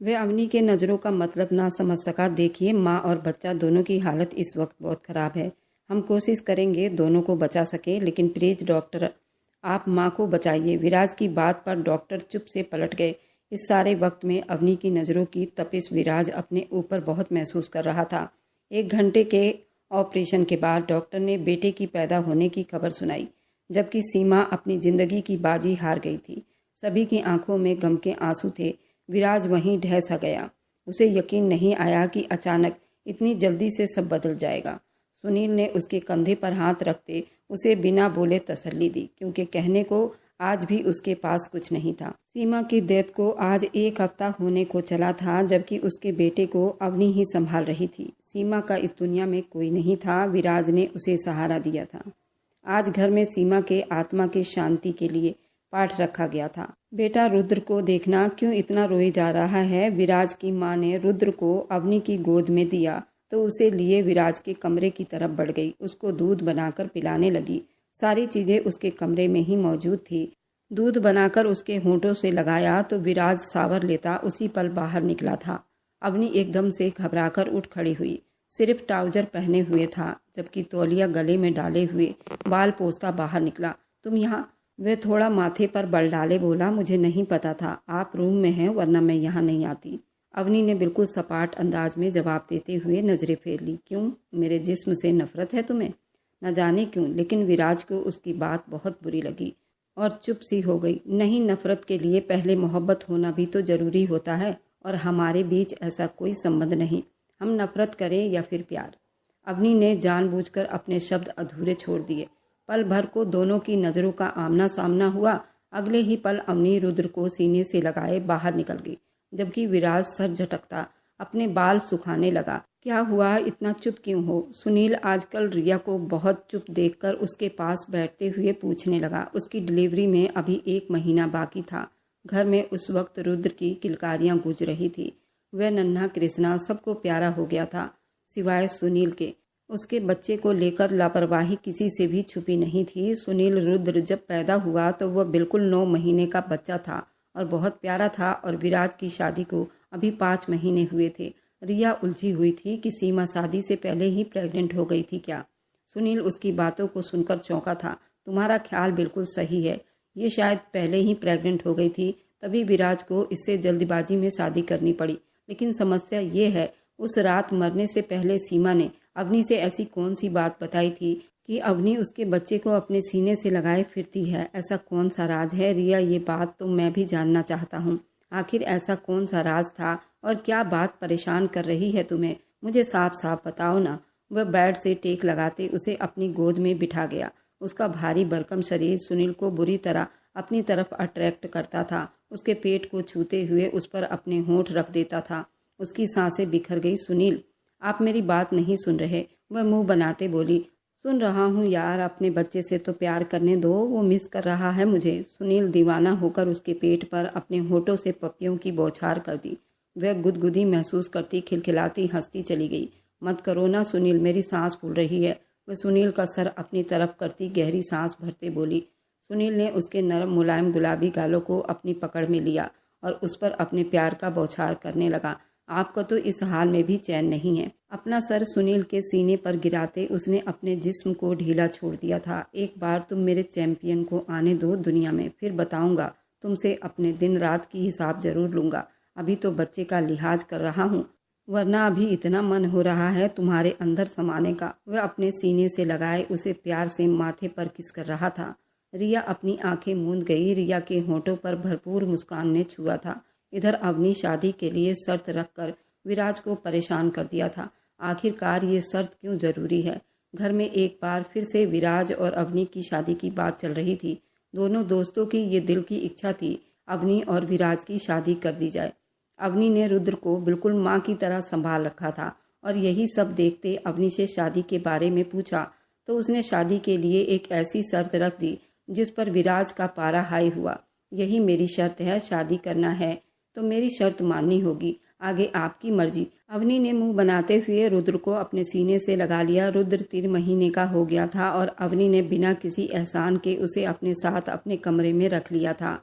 वह अवनी के नज़रों का मतलब ना समझ सका। देखिए, माँ और बच्चा दोनों की हालत इस वक्त बहुत ख़राब है। हम कोशिश करेंगे दोनों को बचा सके, लेकिन प्लीज़ डॉक्टर, आप माँ को बचाइए। विराज की बात पर डॉक्टर चुप से पलट गए। इस सारे वक्त में अवनी की नज़रों की तपिश विराज अपने ऊपर बहुत महसूस कर रहा था। 1 घंटे के ऑपरेशन के बाद डॉक्टर ने बेटे की पैदा होने की खबर सुनाई, जबकि सीमा अपनी ज़िंदगी की बाजी हार गई थी। सभी की आंखों में गम के आंसू थे। विराज वहीं ढह सा गया। उसे यकीन नहीं आया कि अचानक इतनी जल्दी से सब बदल जाएगा। सुनील ने उसके कंधे पर हाथ रखते उसे बिना बोले तसल्ली दी, क्योंकि कहने को आज भी उसके पास कुछ नहीं था। सीमा की डेथ को आज 1 हफ्ता होने को चला था, जबकि उसके बेटे को अवनी ही संभाल रही थी। सीमा का इस दुनिया में कोई नहीं था। विराज ने उसे सहारा दिया था। आज घर में सीमा के आत्मा की शांति के लिए पाठ रखा गया था। बेटा, रुद्र को देखना, क्यों इतना रोए जा रहा है। विराज की माँ ने रुद्र को अवनी की गोद में दिया तो उसे लिए विराज के कमरे की तरफ बढ़ गई। उसको दूध बनाकर पिलाने लगी। सारी चीजें उसके कमरे में ही मौजूद थी। दूध बनाकर उसके होंठों से लगाया तो विराज सावर लेता उसी पल बाहर निकला था। अवनी एकदम से घबराकर उठ खड़ी हुई। सिर्फ ट्राउजर पहने हुए था, जबकि तौलिया गले में डाले हुए बाल पोंछता बाहर निकला। तुम यहाँ? वह थोड़ा माथे पर बल डाले बोला, मुझे नहीं पता था आप रूम में हैं, वरना मैं यहाँ नहीं आती। अवनी ने बिल्कुल सपाट अंदाज में जवाब देते हुए नजरें फेर ली। क्यों, मेरे जिस्म से नफरत है तुम्हें? न जाने क्यों, लेकिन विराज को उसकी बात बहुत बुरी लगी और चुप सी हो गई। नहीं, नफरत के लिए पहले मोहब्बत होना भी तो जरूरी होता है, और हमारे बीच ऐसा कोई संबंध नहीं। हम नफरत करें या फिर प्यार। अवनी ने जानबूझकर अपने शब्द अधूरे छोड़ दिए। पल भर को दोनों की नज़रों का आमना सामना हुआ। अगले ही पल अवनी रुद्र को सीने से लगाए बाहर निकल गई, जबकि विराज सर झटकता अपने बाल सुखाने लगा। क्या हुआ, इतना चुप क्यों हो? सुनील आजकल रिया को बहुत चुप देखकर उसके पास बैठते हुए पूछने लगा। उसकी डिलीवरी में अभी 1 महीना बाकी था। घर में उस वक्त रुद्र की किलकारियां गूंज रही थी। वह नन्हा कृष्णा सबको प्यारा हो गया था, सिवाय सुनील के। उसके बच्चे को लेकर लापरवाही किसी से भी छुपी नहीं थी। सुनील रुद्र जब पैदा हुआ तो वह बिल्कुल 9 महीने का बच्चा था और बहुत प्यारा था, और विराज की शादी को अभी 5 महीने हुए थे। रिया उलझी हुई थी कि सीमा शादी से पहले ही प्रेग्नेंट हो गई थी क्या। सुनील उसकी बातों को सुनकर चौंका था। तुम्हारा ख्याल बिल्कुल सही है, ये शायद पहले ही प्रेग्नेंट हो गई थी, तभी विराज को इससे जल्दबाजी में शादी करनी पड़ी। लेकिन समस्या ये है, उस रात मरने से पहले सीमा ने अवनी से ऐसी कौन सी बात बताई थी कि अवनी उसके बच्चे को अपने सीने से लगाए फिरती है। ऐसा कौन सा राज है रिया? ये बात तो मैं भी जानना चाहता हूँ। आखिर ऐसा कौन सा राज था, और क्या बात परेशान कर रही है तुम्हें? मुझे साफ साफ बताओ ना। वह बेड से टेक लगाते उसे अपनी गोद में बिठा गया। उसका भारी भरकम शरीर सुनील को बुरी तरह अपनी तरफ अट्रैक्ट करता था। उसके पेट को छूते हुए उस पर अपने होंठ रख देता था। उसकी सांसें बिखर गई। सुनील, आप मेरी बात नहीं सुन रहे? वह मुंह बनाते बोली। सुन रहा हूँ यार, अपने बच्चे से तो प्यार करने दो, वो मिस कर रहा है मुझे। सुनील दीवाना होकर उसके पेट पर अपने होठों से पप्पियों की बौछार कर दी। वह गुदगुदी महसूस करती खिलखिलाती हंसती चली गई। मत करो ना सुनील, मेरी सांस फूल रही है। वह सुनील का सर अपनी तरफ करती गहरी सांस भरते बोली। सुनील ने उसके नरम मुलायम गुलाबी गालों को अपनी पकड़ में लिया और उस पर अपने प्यार का बौछार करने लगा। आपको तो इस हाल में भी चैन नहीं है। अपना सर सुनील के सीने पर गिराते उसने अपने जिस्म को ढीला छोड़ दिया था। एक बार तुम मेरे चैंपियन को आने दो दुनिया में, फिर बताऊंगा तुमसे। अपने दिन रात की हिसाब जरूर लूंगा। अभी तो बच्चे का लिहाज कर रहा हूँ, वरना अभी इतना मन हो रहा है तुम्हारे अंदर समाने का। वह अपने सीने से लगाए उसे प्यार से माथे पर किस कर रहा था। रिया अपनी आंखें मूंद गई। रिया के होंठों पर भरपूर मुस्कान ने छुआ था। इधर अवनी शादी के लिए शर्त रखकर विराज को परेशान कर दिया था। आखिरकार ये शर्त क्यों जरूरी है? घर में एक बार फिर से विराज और अवनी की शादी की बात चल रही थी। दोनों दोस्तों की ये दिल की इच्छा थी, अवनी और विराज की शादी कर दी जाए। अवनी ने रुद्र को बिल्कुल माँ की तरह संभाल रखा था, और यही सब देखते अवनी से शादी के बारे में पूछा तो उसने शादी के लिए एक ऐसी शर्त रख दी जिस पर विराज का पारा हाई हुआ। यही मेरी शर्त है, शादी करना है तो मेरी शर्त माननी होगी, आगे आपकी मर्जी। अवनी ने मुंह बनाते हुए रुद्र को अपने सीने से लगा लिया। रुद्र 3 महीने का हो गया था और अवनी ने बिना किसी एहसान के उसे अपने साथ अपने कमरे में रख लिया था।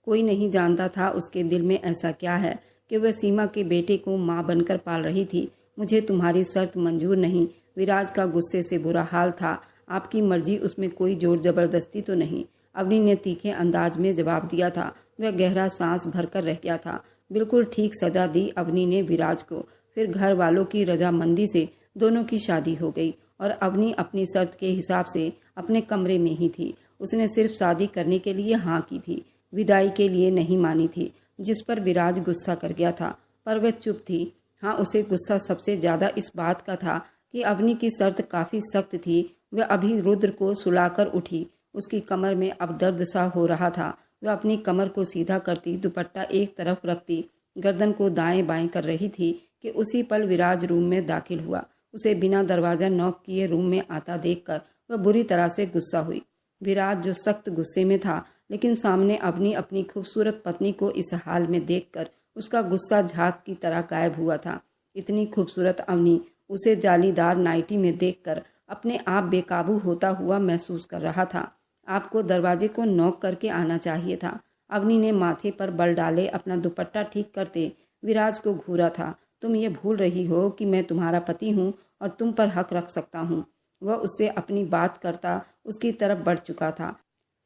कोई नहीं जानता था उसके दिल में ऐसा क्या है कि वह सीमा के बेटे को माँ बनकर पाल रही थी। मुझे तुम्हारी शर्त मंजूर नहीं। विराज का गुस्से से बुरा हाल था। आपकी मर्जी, उसमें कोई जोर जबरदस्ती तो नहीं। अवनी ने तीखे अंदाज में जवाब दिया था। वह गहरा सांस भरकर रह गया था। बिल्कुल ठीक सजा दी अवनी ने विराज को। फिर घर वालों की रजामंदी से दोनों की शादी हो गई और अवनी अपनी शर्त के हिसाब से अपने कमरे में ही थी। उसने सिर्फ शादी करने के लिए हाँ की थी, विदाई के लिए नहीं मानी थी, जिस पर विराज गुस्सा कर गया था। पर वह चुप थी। हाँ, उसे गुस्सा सबसे ज्यादा इस बात का था कि अवनी की शर्त काफी सख्त थी। वह अभी रुद्र को सुलाकर उठी। उसकी कमर में अब दर्द सा हो रहा था। वह अपनी कमर को सीधा करती, दुपट्टा एक तरफ रखती, गर्दन को दाएं बाएं कर रही थी कि उसी पल विराज रूम में दाखिल हुआ। उसे बिना दरवाजा नॉक किए रूम में आता देखकर वह बुरी तरह से गुस्सा हुई। विराज जो सख्त गुस्से में था, लेकिन सामने अवनी अपनी खूबसूरत पत्नी को इस हाल में देखकर उसका गुस्सा झाग की तरह गायब हुआ था। इतनी खूबसूरत अवनी उसे जालीदार नाइटी में देखकर अपने आप बेकाबू होता हुआ महसूस कर रहा था। आपको दरवाजे को नॉक करके आना चाहिए था। अवनी ने माथे पर बल डाले अपना दुपट्टा ठीक करते विराज को घूरा था। तुम ये भूल रही हो कि मैं तुम्हारा पति हूँ और तुम पर हक रख सकता हूँ। वह उससे अपनी बात करता उसकी तरफ बढ़ चुका था।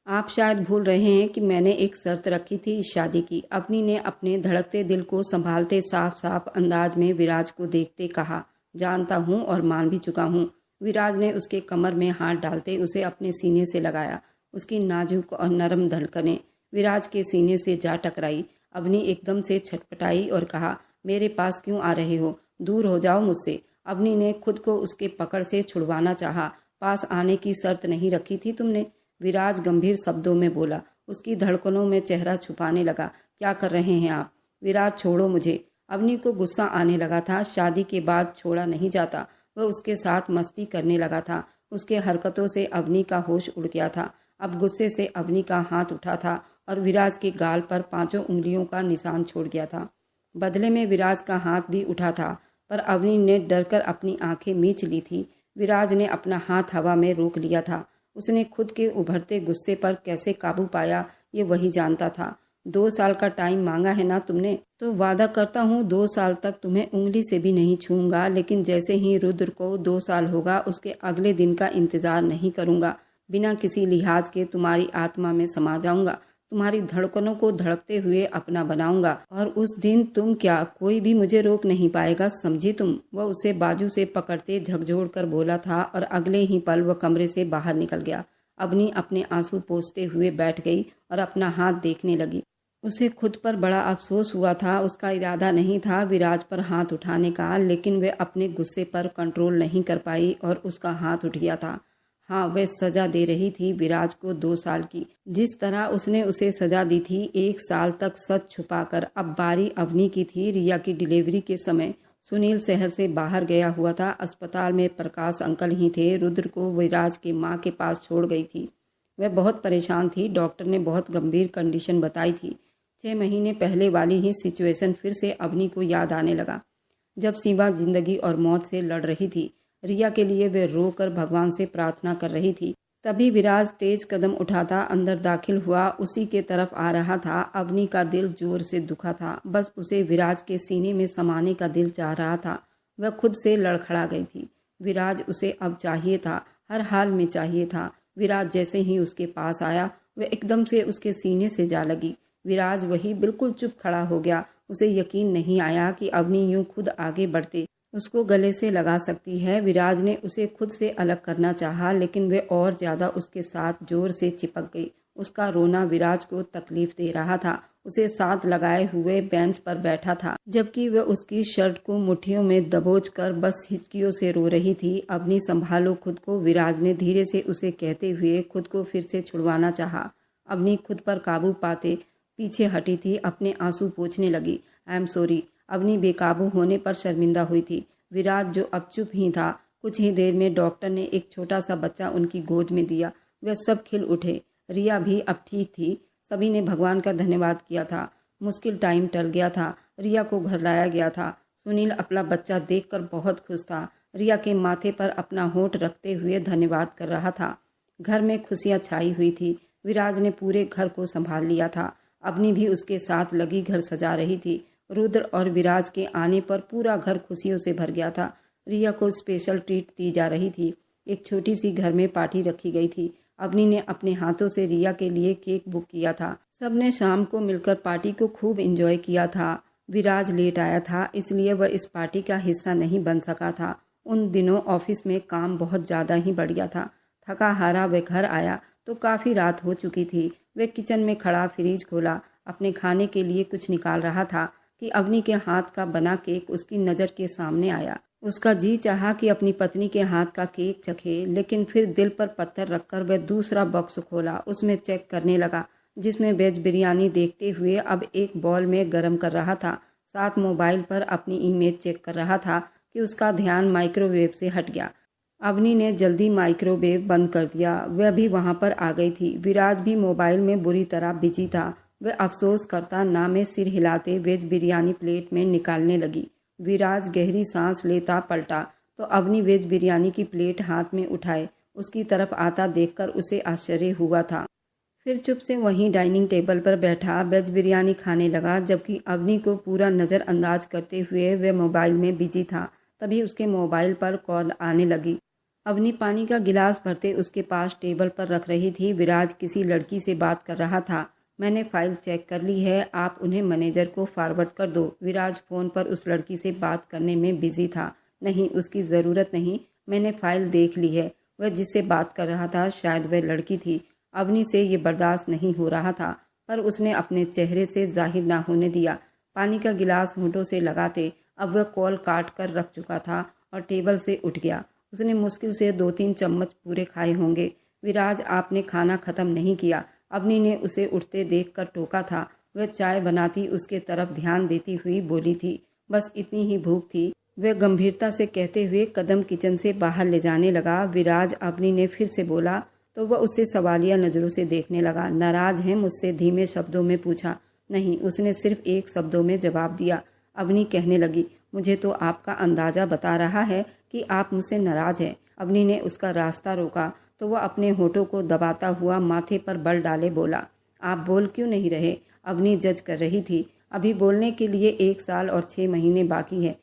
आप शायद भूल रहे हैं कि मैंने एक शर्त रखी थी इस शादी की। अवनी ने अपने धड़कते दिल को संभालते साफ साफ अंदाज में विराज को देखते कहा। जानता हूँ और मान भी चुका हूँ। विराज ने उसके कमर में हाथ डालते उसे अपने सीने से लगाया। उसकी नाजुक और नरम धड़कनें विराज के सीने से जा टकराई। अवनी एकदम से छटपटाई और कहा, मेरे पास क्यों आ रहे हो? दूर हो जाओ मुझसे। अवनी ने खुद को उसके पकड़ से छुड़वाना चाहा। पास आने की शर्त नहीं रखी थी तुमने? विराज गंभीर शब्दों में बोला। उसकी धड़कनों में चेहरा छुपाने लगा। क्या कर रहे हैं आप? विराज, छोड़ो मुझे। अवनी को गुस्सा आने लगा था। शादी के बाद छोड़ा नहीं जाता। वह उसके साथ मस्ती करने लगा था। उसके हरकतों से अवनी का होश उड़ गया था। अब गुस्से से अवनी का हाथ उठा था और विराज के गाल पर 5 उंगलियों का निशान छोड़ गया था। बदले में विराज का हाथ भी उठा था, पर अवनी ने डरकर अपनी आंखें मीच ली थी। विराज ने अपना हाथ हवा में रोक लिया था। उसने खुद के उभरते गुस्से पर कैसे काबू पाया ये वही जानता था। 2 साल का टाइम मांगा है ना तुमने, तो वादा करता हूँ 2 साल तक तुम्हें उंगली से भी नहीं छूऊंगा। लेकिन जैसे ही रुद्र को 2 साल होगा, उसके अगले दिन का इंतजार नहीं करूंगा। बिना किसी लिहाज के तुम्हारी आत्मा में समा जाऊंगा। तुम्हारी धड़कनों को धड़कते हुए अपना बनाऊंगा और उस दिन तुम क्या, कोई भी मुझे रोक नहीं पाएगा, समझी तुम? वह उसे बाजू से पकड़ते झकझोर कर बोला था और अगले ही पल वह कमरे से बाहर निकल गया। अवनी अपने आंसू पोंछते हुए बैठ गई और अपना हाथ देखने लगी। उसे खुद पर बड़ा अफसोस हुआ था। उसका इरादा नहीं था विराज पर हाथ उठाने का, लेकिन वह अपने गुस्से पर कंट्रोल नहीं कर पाई और उसका हाथ उठ गया था। हाँ, वह सजा दे रही थी विराज को 2 साल की, जिस तरह उसने उसे सजा दी थी 1 साल तक सच छुपाकर। अब बारी अवनी की थी। रिया की डिलीवरी के समय सुनील शहर से बाहर गया हुआ था। अस्पताल में प्रकाश अंकल ही थे। रुद्र को विराज के माँ के पास छोड़ गई थी। वह बहुत परेशान थी। डॉक्टर ने बहुत गंभीर कंडीशन बताई थी। 6 महीने पहले वाली ही सिचुएशन फिर से अवनी को याद आने लगा, जब सीमा जिंदगी और मौत से लड़ रही थी। रिया के लिए वे रोकर भगवान से प्रार्थना कर रही थी। तभी विराज तेज कदम उठाता अंदर दाखिल हुआ। उसी के तरफ आ रहा था। अवनी का दिल जोर से दुखा था। बस उसे विराज के सीने में समाने का दिल चाह रहा था। वह खुद से लड़खड़ा गई थी। विराज उसे अब चाहिए था, हर हाल में चाहिए था। विराज जैसे ही उसके पास आया, वह एकदम से उसके सीने से जा लगी। विराज वही बिल्कुल चुप खड़ा हो गया। उसे यकीन नहीं आया कि अवनी यूं खुद आगे बढ़ते उसको गले से लगा सकती है। विराज ने उसे खुद से अलग करना चाहा, लेकिन वे और ज्यादा उसके साथ जोर से चिपक गई। उसका रोना विराज को तकलीफ दे रहा था। उसे साथ लगाए हुए बेंच पर बैठा था, जबकि वह उसकी शर्ट को मुट्ठियों में दबोच कर बस हिचकियों से रो रही थी। अवनी, संभालो खुद को, विराज ने धीरे से उसे कहते हुए खुद को फिर से छुड़वाना चाहा। अवनी खुद पर काबू पाते पीछे हटी थी, अपने आंसू पोंछने लगी। I am sorry. अवनी बेकाबू होने पर शर्मिंदा हुई थी। विराज जो अब चुप ही था। कुछ ही देर में डॉक्टर ने एक छोटा सा बच्चा उनकी गोद में दिया। वे सब खिल उठे। रिया भी अब ठीक थी। सभी ने भगवान का धन्यवाद किया था। मुश्किल टाइम टल गया था। रिया को घर लाया गया था। सुनील अपना बच्चा देखकर बहुत खुश था। रिया के माथे पर अपना होंठ रखते हुए धन्यवाद कर रहा था। घर में खुशियां छाई हुई थी। विराज ने पूरे घर को संभाल लिया था। अवनी भी उसके साथ लगी घर सजा रही थी। रुद्र और विराज के आने पर पूरा घर खुशियों से भर गया था। रिया को स्पेशल ट्रीट दी जा रही थी। एक छोटी सी घर में पार्टी रखी गई थी। अवनी ने अपने हाथों से रिया के लिए केक बुक किया था। सबने शाम को मिलकर पार्टी को खूब एंजॉय किया था। विराज लेट आया था, इसलिए वह इस पार्टी का हिस्सा नहीं बन सका था। उन दिनों ऑफिस में काम बहुत ज़्यादा ही बढ़ गया था। थका हारा वह घर आया तो काफ़ी रात हो चुकी थी। वह किचन में खड़ा फ्रिज खोला, अपने खाने के लिए कुछ निकाल रहा था कि अवनी के हाथ का बना केक उसकी नज़र के सामने आया। उसका जी चाहा कि अपनी पत्नी के हाथ का केक चखे, लेकिन फिर दिल पर पत्थर रखकर वह दूसरा बॉक्स खोला। उसमें चेक करने लगा, जिसमें वेज बिरयानी देखते हुए अब एक बॉल में गर्म कर रहा था। साथ मोबाइल पर अपनी इमेज चेक कर रहा था कि उसका ध्यान माइक्रोवेव से हट गया। अवनी ने जल्दी माइक्रोवेव बंद कर दिया। वह भी वहां पर आ गई थी। विराज भी मोबाइल में बुरी तरह बिजी था। वह अफसोस करता ना में सिर हिलाते वेज बिरयानी प्लेट में निकालने लगी। विराज गहरी सांस लेता पलटा तो अवनी वेज बिरयानी की प्लेट हाथ में उठाए उसकी तरफ आता देखकर उसे आश्चर्य हुआ था। फिर चुप से वहीं डाइनिंग टेबल पर बैठा वेज बिरयानी खाने लगा, जबकि अवनी को पूरा नज़रअंदाज करते हुए वह मोबाइल में बिजी था। तभी उसके मोबाइल पर कॉल आने लगी। अवनी पानी का गिलास भरते उसके पास टेबल पर रख रही थी। विराज किसी लड़की से बात कर रहा था। मैंने फाइल चेक कर ली है, आप उन्हें मैनेजर को फॉरवर्ड कर दो। विराज फ़ोन पर उस लड़की से बात करने में बिजी था। नहीं, उसकी ज़रूरत नहीं, मैंने फाइल देख ली है। वह जिससे बात कर रहा था शायद वह लड़की थी। अवनी से ये बर्दाश्त नहीं हो रहा था, पर उसने अपने चेहरे से जाहिर ना होने दिया। पानी का गिलास होंठों से लगाते अब वह कॉल काट कर रख चुका था और टेबल से उठ गया। उसने मुश्किल से 2-3 चम्मच पूरे खाए होंगे। विराज, आपने खाना खत्म नहीं किया। अवनी ने उसे उठते देखकर टोका था। वह चाय बनाती उसके तरफ ध्यान देती हुई बोली थी, बस इतनी ही भूख थी। वह गंभीरता से कहते हुए कदम किचन से बाहर ले जाने लगा। विराज, अवनी ने फिर से बोला तो वह उससे सवालिया नज़रों से देखने लगा। नाराज हैं मुझसे? धीमे शब्दों में पूछा। नहीं, उसने सिर्फ एक शब्दों में जवाब दिया। अवनी कहने लगी, मुझे तो आपका अंदाजा बता रहा है कि आप मुझसे नाराज हैं। अवनी ने उसका रास्ता रोका तो वह अपने होठों को दबाता हुआ माथे पर बल डाले बोला, आप बोल क्यों नहीं रहे? अवनी जज कर रही थी। अभी बोलने के लिए 1 साल और 6 महीने बाकी है।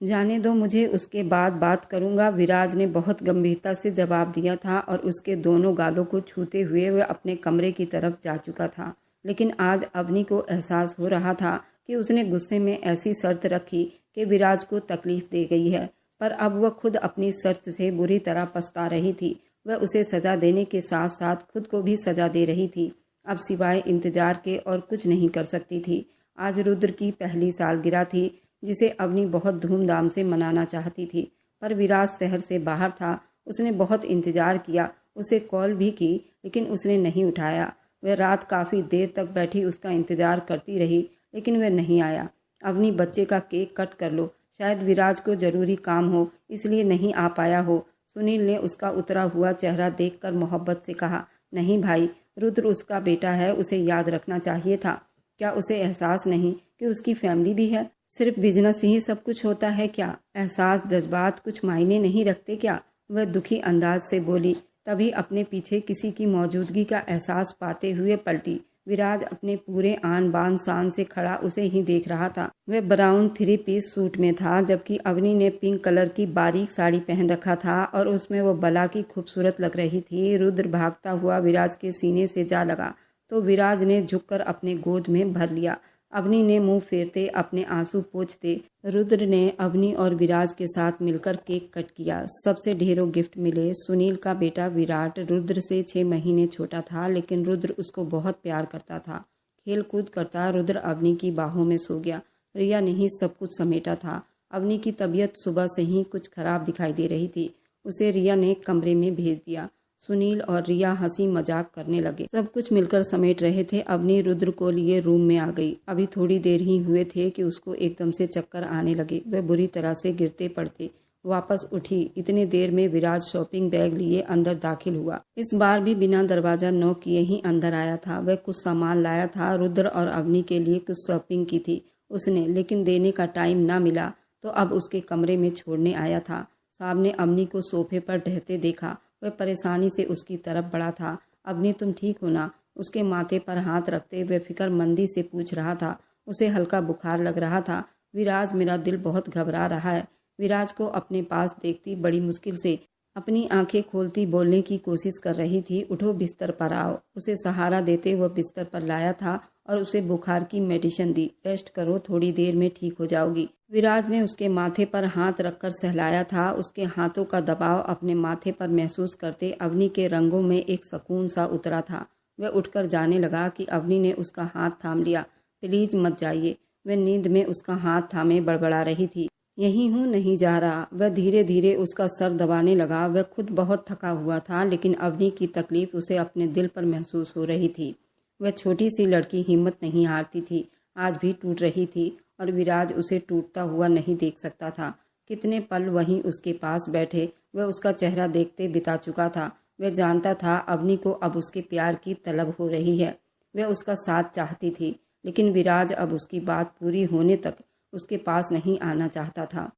जाने दो मुझे, उसके बाद बात करूंगा। विराज ने बहुत गंभीरता से जवाब दिया था और उसके दोनों गालों को छूते हुए वह अपने कमरे की तरफ जा चुका था। लेकिन आज अवनी को एहसास हो रहा था कि उसने गुस्से में ऐसी शर्त रखी कि विराज को तकलीफ दे गई है, पर अब वह खुद अपनी शर्त से बुरी तरह पछता रही थी। वह उसे सजा देने के साथ साथ खुद को भी सजा दे रही थी। अब सिवाय इंतजार के और कुछ नहीं कर सकती थी। आज रुद्र की पहली सालगिरह थी, जिसे अवनी बहुत धूमधाम से मनाना चाहती थी, पर विराज शहर से बाहर था। उसने बहुत इंतजार किया, उसे कॉल भी की, लेकिन उसने नहीं उठाया। वह रात काफ़ी देर तक बैठी उसका इंतजार करती रही, लेकिन वह नहीं आया। अवनी, बच्चे का केक कट कर लो, शायद विराज को जरूरी काम हो इसलिए नहीं आ पाया हो। सुनील ने उसका उतरा हुआ चेहरा देखकर मोहब्बत से कहा, नहीं भाई, रुद्र उसका बेटा है, उसे याद रखना चाहिए था। क्या उसे एहसास नहीं कि उसकी फैमिली भी है? सिर्फ बिजनेस ही सब कुछ होता है क्या? एहसास, जज्बात कुछ मायने नहीं रखते क्या? वह दुखी अंदाज से बोली। तभी अपने पीछे किसी की मौजूदगी का एहसास पाते हुए पलटी। विराज अपने पूरे आन बान शान से खड़ा उसे ही देख रहा था। वह ब्राउन 3 पीस सूट में था, जबकि अवनी ने पिंक कलर की बारीक साड़ी पहन रखा था और उसमें वो बला की खूबसूरत लग रही थी। रुद्र भागता हुआ विराज के सीने से जा लगा तो विराज ने झुककर अपने गोद में भर लिया। अवनी ने मुंह फेरते अपने आंसू पोंछते रुद्र ने अवनी और विराज के साथ मिलकर केक कट किया। सबसे ढेरों गिफ्ट मिले। सुनील का बेटा विराट रुद्र से 6 महीने छोटा था, लेकिन रुद्र उसको बहुत प्यार करता था। खेल कूद करता रुद्र अवनी की बाहों में सो गया। रिया ने ही सब कुछ समेटा था। अवनी की तबीयत सुबह से ही कुछ खराब दिखाई दे रही थी। उसे रिया ने कमरे में भेज दिया। सुनील और रिया हंसी मजाक करने लगे। सब कुछ मिलकर समेट रहे थे। अवनी रुद्र को लिए रूम में आ गई। अभी थोड़ी देर ही हुए थे कि उसको एकदम से चक्कर आने लगे। वह बुरी तरह से गिरते पड़ते वापस उठी। इतनी देर में विराज शॉपिंग बैग लिए अंदर दाखिल हुआ। इस बार भी बिना दरवाजा नॉक किए ही अंदर आया था। वह कुछ सामान लाया था। रुद्र और अवनी के लिए कुछ शॉपिंग की थी उसने, लेकिन देने का टाइम ना मिला तो अब उसके कमरे में छोड़ने आया था। सामने अवनी को सोफे पर टहलते देखा। वह परेशानी से उसकी तरफ बढ़ा था। अवनी, तुम ठीक हो ना? उसके माथे पर हाथ रखते हुए फिक्रमंदी से पूछ रहा था। उसे हल्का बुखार लग रहा था। विराज, मेरा दिल बहुत घबरा रहा है। विराज को अपने पास देखती बड़ी मुश्किल से अपनी आंखें खोलती बोलने की कोशिश कर रही थी। उठो, बिस्तर पर आओ। उसे सहारा देते वह बिस्तर पर लाया था और उसे बुखार की मेडिसिन दी। रेस्ट करो, थोड़ी देर में ठीक हो जाओगी। विराज ने उसके माथे पर हाथ रखकर सहलाया था। उसके हाथों का दबाव अपने माथे पर महसूस करते अवनी के रंगों में एक सुकून सा उतरा था। वह उठकर जाने लगा कि अवनी ने उसका हाथ थाम लिया। प्लीज मत जाइए। वह नींद में उसका हाथ थामे बड़बड़ा रही थी। यही हूँ, नहीं जा रहा। वह धीरे धीरे उसका सर दबाने लगा। वह खुद बहुत थका हुआ था, लेकिन अवनी की तकलीफ उसे अपने दिल पर महसूस हो रही थी। वह छोटी सी लड़की हिम्मत नहीं हारती थी, आज भी टूट रही थी और विराज उसे टूटता हुआ नहीं देख सकता था। कितने पल वहीं उसके पास बैठे वह उसका चेहरा देखते बिता चुका था। वह जानता था अवनी को अब उसके प्यार की तलब हो रही है। वह उसका साथ चाहती थी, लेकिन विराज अब उसकी बात पूरी होने तक उसके पास नहीं आना चाहता था।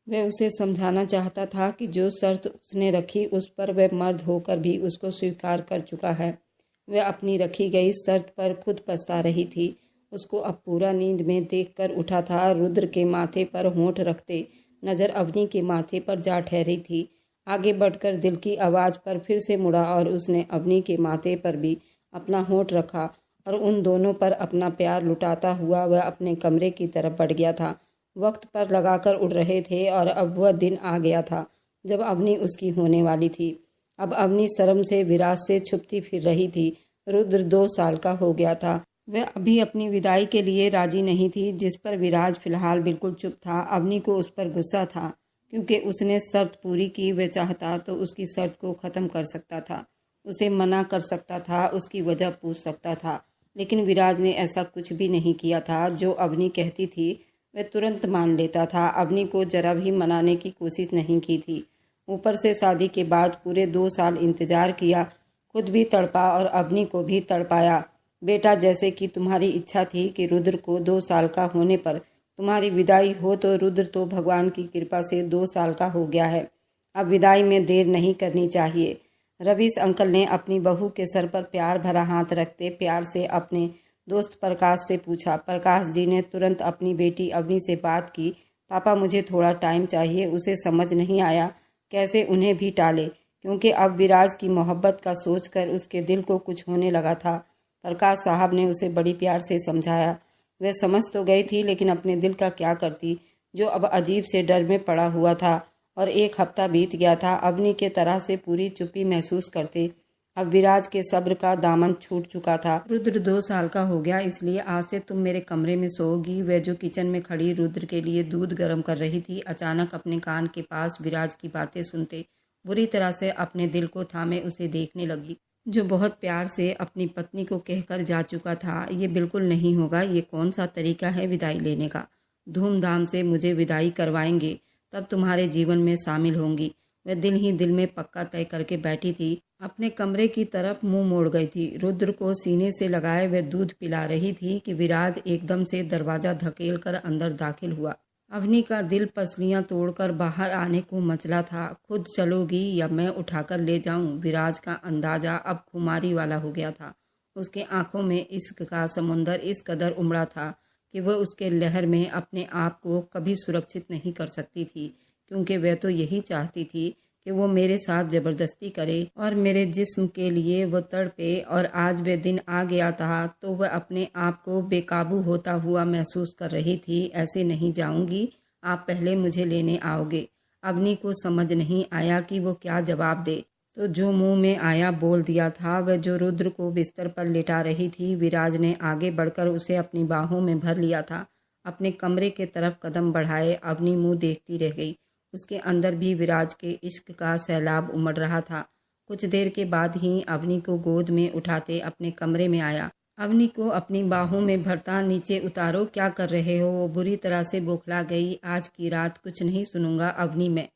वह उसे समझाना चाहता था कि जो शर्त उसने रखी उस पर वह मर्द होकर भी उसको स्वीकार कर चुका है। वह अपनी रखी गई शर्त पर खुद पछता रही थी। उसको अब पूरा नींद में देखकर उठा था। रुद्र के माथे पर होंठ रखते नजर अवनी के माथे पर जा ठहरी थी। आगे बढ़कर दिल की आवाज़ पर फिर से मुड़ा और उसने अवनी के माथे पर भी अपना होंठ रखा और उन दोनों पर अपना प्यार लुटाता हुआ वह अपने कमरे की तरफ बढ़ गया था। वक्त पर लगाकर उड़ रहे थे और अब वह दिन आ गया था जब अवनी उसकी होने वाली थी। अब अवनी शर्म से विराज से छुपती फिर रही थी। रुद्र 2 साल का हो गया था। वह अभी अपनी विदाई के लिए राजी नहीं थी, जिस पर विराज फिलहाल बिल्कुल चुप था। अवनी को उस पर गुस्सा था क्योंकि उसने शर्त पूरी की। वह चाहता तो उसकी शर्त को ख़त्म कर सकता था, उसे मना कर सकता था, उसकी वजह पूछ सकता था, लेकिन विराज ने ऐसा कुछ भी नहीं किया था। जो अवनी कहती थी वह तुरंत मान लेता था। अवनी को जरा भी मनाने की कोशिश नहीं की थी। ऊपर से शादी के बाद पूरे 2 साल इंतजार किया, खुद भी तड़पा और अवनी को भी तड़पाया। बेटा, जैसे कि तुम्हारी इच्छा थी कि रुद्र को 2 साल का होने पर तुम्हारी विदाई हो, तो रुद्र तो भगवान की कृपा से 2 साल का हो गया है। अब विदाई में देर नहीं करनी चाहिए। रवीश अंकल ने अपनी बहू के सर पर प्यार भरा हाथ रखते प्यार से अपने दोस्त प्रकाश से पूछा। प्रकाश जी ने तुरंत अपनी बेटी अवनी से बात की। पापा, मुझे थोड़ा टाइम चाहिए। उसे समझ नहीं आया कैसे उन्हें भी टाले, क्योंकि अब विराज की मोहब्बत का सोचकर उसके दिल को कुछ होने लगा था। प्रकाश साहब ने उसे बड़ी प्यार से समझाया। वह समझ तो गई थी, लेकिन अपने दिल का क्या करती, जो अब अजीब से डर में पड़ा हुआ था। और 1 हफ्ता बीत गया था। अवनी के तरह से पूरी चुप्पी महसूस करते अब विराज के सब्र का दामन छूट चुका था। रुद्र 2 साल का हो गया, इसलिए आज से तुम मेरे कमरे में सोओगी। वह जो किचन में खड़ी रुद्र के लिए दूध गर्म कर रही थी, अचानक अपने कान के पास विराज की बातें सुनते बुरी तरह से अपने दिल को थामे उसे देखने लगी। जो बहुत प्यार से अपनी पत्नी को कहकर जा चुका था, ये बिल्कुल नहीं होगा। ये कौन सा तरीका है विदाई लेने का? धूमधाम से मुझे विदाई करवाएंगे, तब तुम्हारे जीवन में शामिल होंगी। वह दिल ही दिल में पक्का तय करके बैठी थी। अपने कमरे की तरफ मुंह मोड़ गई थी। रुद्र को सीने से लगाए वह दूध पिला रही थी कि विराज एकदम से दरवाजा धकेल कर अंदर दाखिल हुआ। अवनी का दिल पसलियां तोड़कर बाहर आने को मचला था। खुद चलोगी या मैं उठाकर ले जाऊं? विराज का अंदाजा अब खुमारी वाला हो गया था। उसके आंखों में इश्क का समुंदर इस कदर उमड़ा था कि वह उसके लहर में अपने आप को कभी सुरक्षित नहीं कर सकती थी, क्योंकि वह तो यही चाहती थी कि वो मेरे साथ जबरदस्ती करे और मेरे जिस्म के लिए वो तड़पे। और आज वह दिन आ गया था तो वह अपने आप को बेकाबू होता हुआ महसूस कर रही थी। ऐसे नहीं जाऊंगी, आप पहले मुझे लेने आओगे। अवनी को समझ नहीं आया कि वो क्या जवाब दे, तो जो मुंह में आया बोल दिया था। वह जो रुद्र को बिस्तर पर लिटा रही थी, विराज ने आगे बढ़कर उसे अपनी बाहों में भर लिया था। अपने कमरे के तरफ कदम बढ़ाए अवनी मुंह देखती रह गई। उसके अंदर भी विराज के इश्क का सैलाब उमड़ रहा था। कुछ देर के बाद ही अवनी को गोद में उठाते अपने कमरे में आया। अवनी को अपनी बाहों में भरता, नीचे उतारो, क्या कर रहे हो? वो बुरी तरह से बौखला गई। आज की रात कुछ नहीं सुनूंगा अवनी मैं।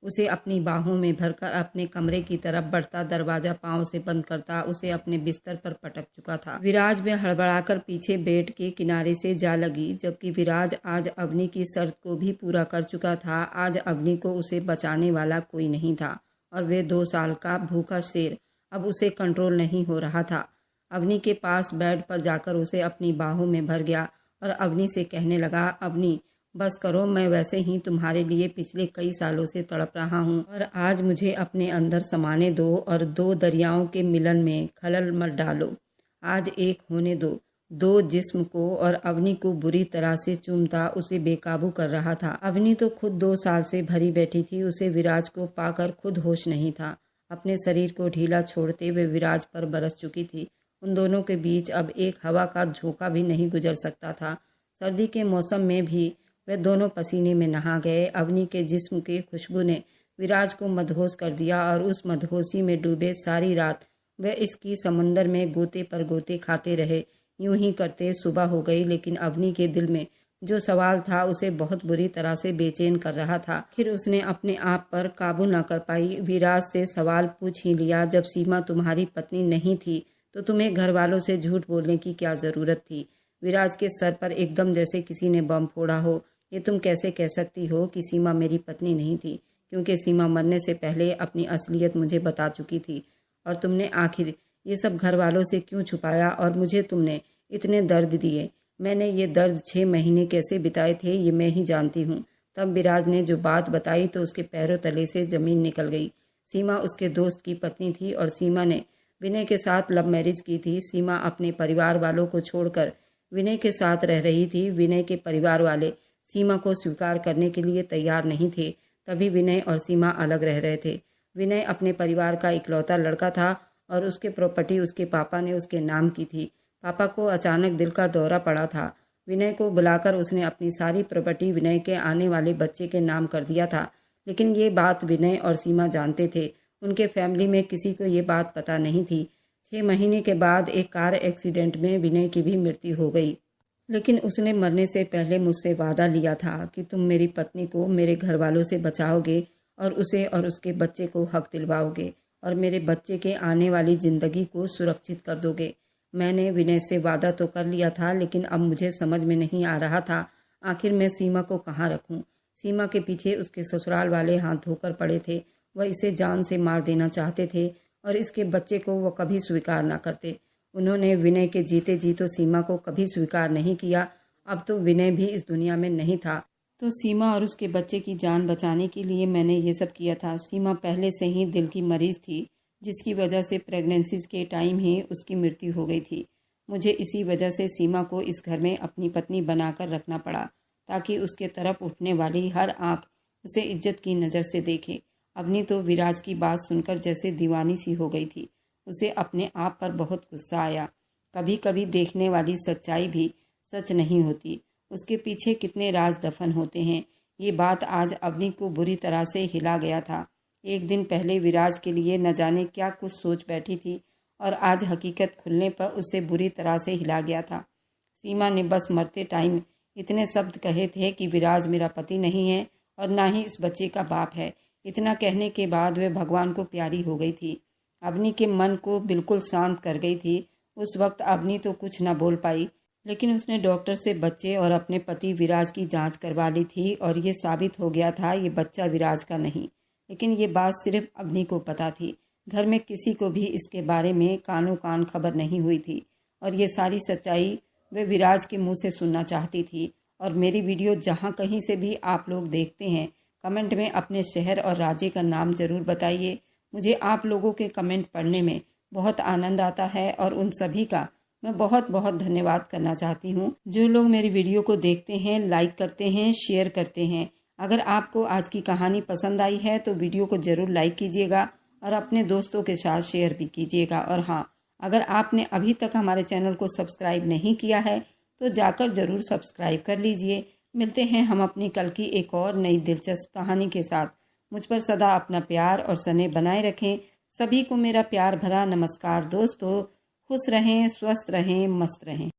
उसे अपनी बाहों में भरकर अपने कमरे की तरफ बढ़ता, दरवाजा पांव से बंद करता उसे अपने बिस्तर पर पटक चुका था। विराज में हड़बड़ाकर पीछे बेड के किनारे से जा लगी, जबकि विराज आज अवनी की शर्त को भी पूरा कर चुका था। आज अवनी को उसे बचाने वाला कोई नहीं था और वे 2 साल का भूखा शेर अब उसे कंट्रोल नहीं हो रहा था। अवनी के पास बेड पर जाकर उसे अपनी बाहों में भर गया और अवनी से कहने लगा, अवनी बस करो, मैं वैसे ही तुम्हारे लिए पिछले कई सालों से तड़प रहा हूँ और आज मुझे अपने अंदर समाने दो और दो दरियाओं के मिलन में खलल मत डालो। आज एक होने दो। दो जिस्म को और अवनी को बुरी तरह से चूमता उसे बेकाबू कर रहा था। अवनी तो खुद 2 साल से भरी बैठी थी। उसे विराज को पाकर खुद होश नहीं था। अपने शरीर को ढीला छोड़ते हुए विराज पर बरस चुकी थी। उन दोनों के बीच अब एक हवा का झोंका भी नहीं गुजर सकता था। सर्दी के मौसम में भी वे दोनों पसीने में नहा गए। अवनी के जिस्म की खुशबू ने विराज को मदहोश कर दिया और उस मदहोशी में डूबे सारी रात वे इसकी समंदर में गोते पर गोते खाते रहे। यूं ही करते सुबह हो गई, लेकिन अवनी के दिल में जो सवाल था उसे बहुत बुरी तरह से बेचैन कर रहा था। फिर उसने अपने आप पर काबू न कर पाई। विराज से सवाल पूछ ही लिया, जब सीमा तुम्हारी पत्नी नहीं थी तो तुम्हें घर वालों से झूठ बोलने की क्या जरूरत थी? विराज के सर पर एकदम जैसे किसी ने बम फोड़ा हो। ये तुम कैसे कह सकती हो कि सीमा मेरी पत्नी नहीं थी? क्योंकि सीमा मरने से पहले अपनी असलियत मुझे बता चुकी थी। और तुमने आखिर ये सब घर वालों से क्यों छुपाया और मुझे तुमने इतने दर्द दिए? मैंने ये दर्द 6 महीने कैसे बिताए थे ये मैं ही जानती हूँ। तब विराज ने जो बात बताई तो उसके पैरों तले से जमीन निकल गई। सीमा उसके दोस्त की पत्नी थी और सीमा ने विनय के साथ लव मैरिज की थी। सीमा अपने परिवार वालों को छोड़कर विनय के साथ रह रही थी। विनय के परिवार वाले सीमा को स्वीकार करने के लिए तैयार नहीं थे। तभी विनय और सीमा अलग रह रहे थे। विनय अपने परिवार का इकलौता लड़का था और उसके प्रॉपर्टी उसके पापा ने उसके नाम की थी। पापा को अचानक दिल का दौरा पड़ा था। विनय को बुलाकर उसने अपनी सारी प्रॉपर्टी विनय के आने वाले बच्चे के नाम कर दिया था। लेकिन ये बात विनय और सीमा जानते थे। उनके फैमिली में किसी को ये बात पता नहीं थी। 6 महीने के बाद एक कार एक्सीडेंट में विनय की भी मृत्यु हो गई। लेकिन उसने मरने से पहले मुझसे वादा लिया था कि तुम मेरी पत्नी को मेरे घर वालों से बचाओगे और उसे और उसके बच्चे को हक दिलवाओगे और मेरे बच्चे के आने वाली जिंदगी को सुरक्षित कर दोगे। मैंने विनय से वादा तो कर लिया था, लेकिन अब मुझे समझ में नहीं आ रहा था आखिर मैं सीमा को कहाँ रखूं। सीमा के पीछे उसके ससुराल वाले हाथ धोकर पड़े थे। वह इसे जान से मार देना चाहते थे और इसके बच्चे को वह कभी स्वीकार न करते। उन्होंने विनय के जीते जी तो सीमा को कभी स्वीकार नहीं किया। अब तो विनय भी इस दुनिया में नहीं था तो सीमा और उसके बच्चे की जान बचाने के लिए मैंने ये सब किया था। सीमा पहले से ही दिल की मरीज थी, जिसकी वजह से प्रेगनेंसी के टाइम ही उसकी मृत्यु हो गई थी। मुझे इसी वजह से सीमा को इस घर में अपनी पत्नी बनाकर रखना पड़ा, ताकि उसके तरफ उठने वाली हर आंख उसे इज्जत की नज़र से देखे। अवनी तो विराज की बात सुनकर जैसे दीवानी सी हो गई थी। उसे अपने आप पर बहुत गुस्सा आया। कभी कभी देखने वाली सच्चाई भी सच नहीं होती, उसके पीछे कितने राज दफन होते हैं। ये बात आज अवनी को बुरी तरह से हिला गया था। एक दिन पहले विराज के लिए न जाने क्या कुछ सोच बैठी थी और आज हकीकत खुलने पर उसे बुरी तरह से हिला गया था। सीमा ने बस मरते टाइम इतने शब्द कहे थे कि विराज मेरा पति नहीं है और ना ही इस बच्चे का बाप है। इतना कहने के बाद वे भगवान को प्यारी हो गई थी। अवनी के मन को बिल्कुल शांत कर गई थी। उस वक्त अवनी तो कुछ न बोल पाई, लेकिन उसने डॉक्टर से बच्चे और अपने पति विराज की जांच करवा ली थी और ये साबित हो गया था ये बच्चा विराज का नहीं। लेकिन ये बात सिर्फ अवनी को पता थी। घर में किसी को भी इसके बारे में कानों कान खबर नहीं हुई थी और ये सारी सच्चाई वे विराज के मुंह से सुनना चाहती थी। और मेरी वीडियो जहाँ कहीं से भी आप लोग देखते हैं, कमेंट में अपने शहर और राज्य का नाम ज़रूर बताइए। मुझे आप लोगों के कमेंट पढ़ने में बहुत आनंद आता है और उन सभी का मैं बहुत बहुत धन्यवाद करना चाहती हूँ जो लोग मेरी वीडियो को देखते हैं, लाइक करते हैं, शेयर करते हैं। अगर आपको आज की कहानी पसंद आई है तो वीडियो को ज़रूर लाइक कीजिएगा और अपने दोस्तों के साथ शेयर भी कीजिएगा। और हाँ, अगर आपने अभी तक हमारे चैनल को सब्सक्राइब नहीं किया है तो जाकर ज़रूर सब्सक्राइब कर लीजिए। मिलते हैं हम अपनी कल की एक और नई दिलचस्प कहानी के साथ। मुझ पर सदा अपना प्यार और स्नेह बनाए रखें। सभी को मेरा प्यार भरा नमस्कार दोस्तों। खुश रहें, स्वस्थ रहें, मस्त रहें।